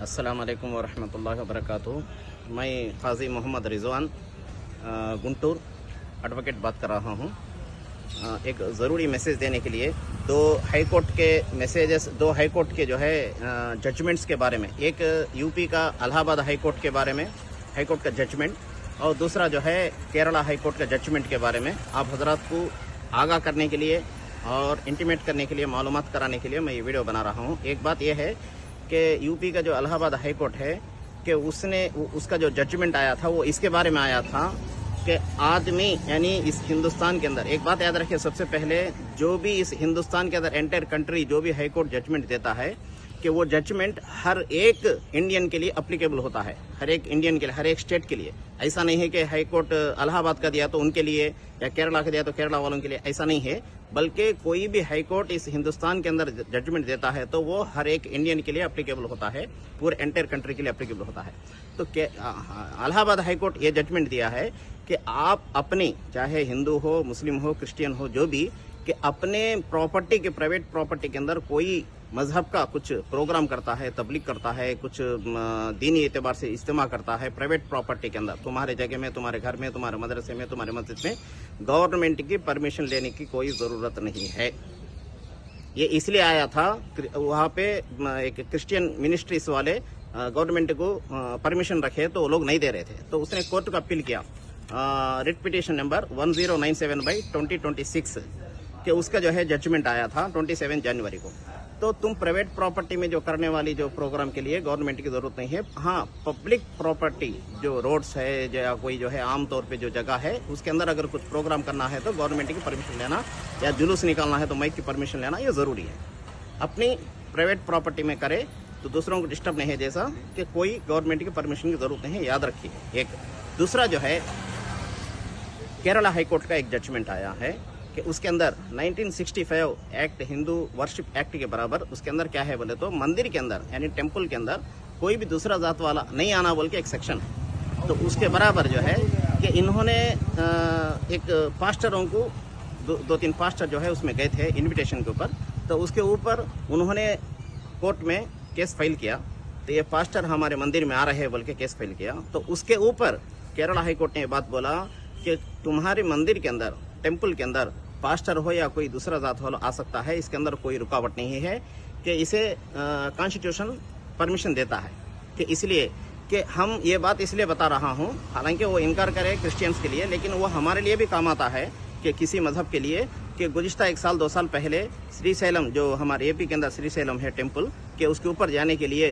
अस्सलाम वालेकुम वरहमतुल्लाहि वबरकातुहू। मैं क़ाज़ी मोहम्मद रिज़वान गुंटूर एडवोकेट बात कर रहा हूँ। एक ज़रूरी मैसेज देने के लिए दो हाई कोर्ट के जो है जजमेंट्स के बारे में, एक यूपी का इलाहाबाद हाई कोर्ट के बारे में हाई कोर्ट का जजमेंट, और दूसरा जो है केरला हाई कोर्ट का जजमेंट के बारे में आप हजरात को आगाह करने के लिए और इंटीमेट करने के लिए, मालूमात कराने के लिए मैं ये वीडियो बना रहा हूँ। एक बात यह है कि यूपी का जो इलाहाबाद हाई कोर्ट है कि उसका जो जजमेंट आया था वो इसके बारे में आया था कि आदमी यानी इस हिंदुस्तान के अंदर, एक बात याद रखिए सबसे पहले, जो भी इस हिंदुस्तान के अंदर एंटायर कंट्री जो भी हाई कोर्ट जजमेंट देता है कि वो जजमेंट हर एक इंडियन के लिए अप्लीकेबल होता है, हर एक इंडियन के लिए, हर एक स्टेट के लिए। ऐसा नहीं है कि हाई कोर्ट इलाहाबाद का दिया तो उनके लिए या केरला का दिया तो केरला वालों के लिए, ऐसा नहीं है। बल्कि कोई भी हाई कोर्ट इस हिंदुस्तान के अंदर जजमेंट देता है तो वो हर एक इंडियन के लिए अप्लीकेबल होता है, पूरे एंटायर कंट्री के लिए अप्लीकेबल होता है। तो इलाहाबाद हाई कोर्ट ये जजमेंट दिया है कि आप अपने, चाहे हिंदू हो, मुस्लिम हो, क्रिश्चियन हो, जो भी, कि अपने प्रॉपर्टी के, प्राइवेट प्रॉपर्टी के अंदर कोई मजहब का कुछ प्रोग्राम करता है, तबलीग करता है, कुछ दीनी एतबार से इज्तिमा करता है प्राइवेट प्रॉपर्टी के अंदर, तुम्हारे जगह में, तुम्हारे घर में, तुम्हारे मदरसे में, तुम्हारे मस्जिद में, गवर्नमेंट की परमिशन लेने की कोई ज़रूरत नहीं है। ये इसलिए आया था, वहाँ पे एक क्रिश्चियन मिनिस्ट्रीज वाले गवर्नमेंट को परमिशन रखे तो वो लोग नहीं दे रहे थे, तो उसने कोर्ट को अपील किया, रिट पिटीशन नंबर 1097/2026 कि उसका जो है जजमेंट आया था 27 जनवरी को। तो तुम प्राइवेट प्रॉपर्टी में जो करने वाली जो प्रोग्राम के लिए गवर्नमेंट की जरूरत नहीं है। हाँ, पब्लिक प्रॉपर्टी जो रोड्स है या कोई जो है आम तौर पे जो जगह है उसके अंदर अगर कुछ प्रोग्राम करना है तो गवर्नमेंट की परमिशन लेना, या जुलूस निकालना है तो माइक की परमिशन लेना, ये ज़रूरी है। अपनी प्राइवेट प्रॉपर्टी में करे तो दूसरों को डिस्टर्ब नहीं है, जैसा कि कोई गवर्नमेंट की परमिशन की जरूरत नहीं है, याद रखिए। एक दूसरा जो है केरला हाई कोर्ट का एक जजमेंट आया है कि उसके अंदर 1965 एक्ट, हिंदू वर्शिप एक्ट के बराबर, उसके अंदर क्या है बोले तो मंदिर के अंदर यानी टेम्पल के अंदर कोई भी दूसरा जात वाला नहीं आना बोल के एक सेक्शन, तो उसके बराबर जो है कि इन्होंने एक पास्टरों को, दो तीन पास्टर जो है उसमें गए थे इनविटेशन के ऊपर, तो उसके ऊपर उन्होंने कोर्ट में केस फाइल किया। तो ये पास्टर हमारे मंदिर में आ रहे हैं बोल के केस फाइल किया। तो उसके ऊपर केरला हाई कोर्ट ने बात बोला कि तुम्हारे मंदिर के अंदर, टेम्पल के अंदर पास्टर हो या कोई दूसरा जात वाला आ सकता है, इसके अंदर कोई रुकावट नहीं है, कि इसे कॉन्स्टिट्यूशन परमिशन देता है। कि इसलिए कि हम ये बात इसलिए बता रहा हूँ, हालांकि वो इनकार करे क्रिश्चियंस के लिए, लेकिन वो हमारे लिए भी काम आता है कि किसी मजहब के लिए, कि गुज़िश्ता 1 साल 2 साल पहले श्रीशैलम, जो हमारे एपी के अंदर श्रीशैलम है टेम्पल, के उसके ऊपर जाने के लिए